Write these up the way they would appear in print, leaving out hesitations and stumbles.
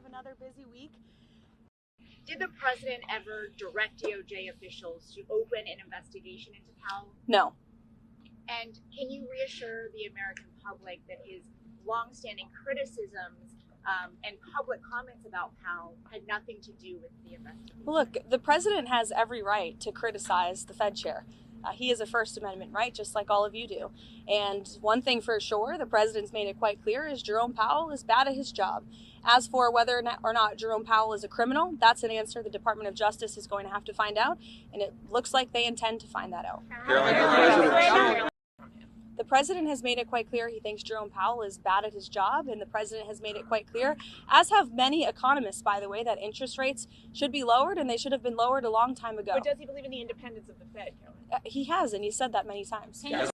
have another busy week. Did the president ever direct DOJ officials to open an investigation into Powell? No. And can you reassure the American public that his longstanding criticisms and public comments about Powell had nothing to do with the investigation? Look, the president has every right to criticize the Fed chair. He has a First Amendment right, just like all of you do. And one thing for sure, the president's made it quite clear, is Jerome Powell is bad at his job. As for whether or not Jerome Powell is a criminal, that's an answer the Department of Justice is going to have to find out, and it looks like they intend to find that out. The president has made it quite clear he thinks Jerome Powell is bad at his job, and the president has made it quite clear, as have many economists, by the way, that interest rates should be lowered, and they should have been lowered a long time ago. But does he believe in the independence of the Fed, Kelly? He has, and he said that many times. Yes.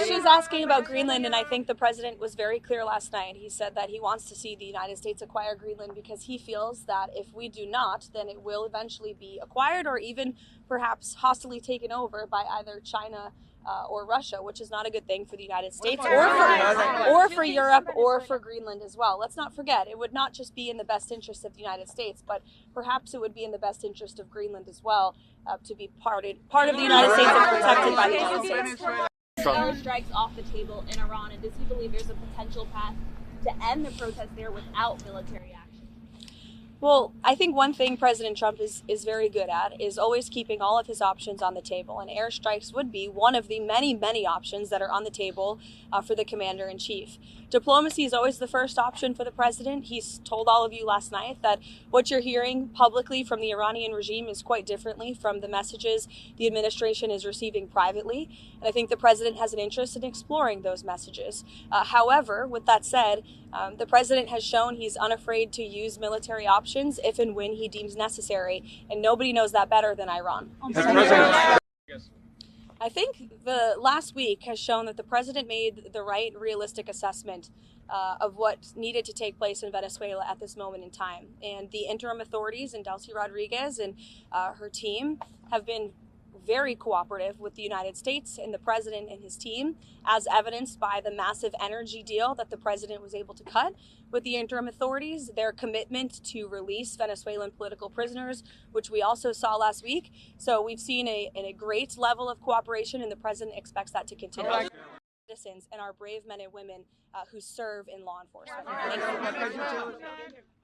She's asking about Greenland, and I think the president was very clear last night. He said that he wants to see the United States acquire Greenland because he feels that if we do not, then it will eventually be acquired or even perhaps hostily taken over by either China or Russia, which is not a good thing for the United States or for Europe or for Greenland as well. Let's not forget, it would not just be in the best interest of the United States, but perhaps it would be in the best interest of Greenland as well, to be part of the United States and protected by the United States. Strikes off the table in Iran, and does he believe there's a potential path to end the protest there without military action? Well, I think one thing President Trump is very good at is always keeping all of his options on the table, and airstrikes would be one of the many, many options that are on the table for the commander-in-chief. Diplomacy is always the first option for the president. He's told all of you last night that what you're hearing publicly from the Iranian regime is quite differently from the messages the administration is receiving privately, and I think the president has an interest in exploring those messages. However, with that said, the president has shown he's unafraid to use military options if and when he deems necessary, and nobody knows that better than Iran. I think the last week has shown that the president made the right realistic assessment of what needed to take place in Venezuela at this moment in time. And the interim authorities and Delcy Rodriguez and her team have been very cooperative with the United States and the president and his team, as evidenced by the massive energy deal that the president was able to cut with the interim authorities, their commitment to release Venezuelan political prisoners, which we also saw last week. So we've seen a great level of cooperation, and the president expects that to continue. Citizens and our brave men and women who serve in law enforcement. Thank you.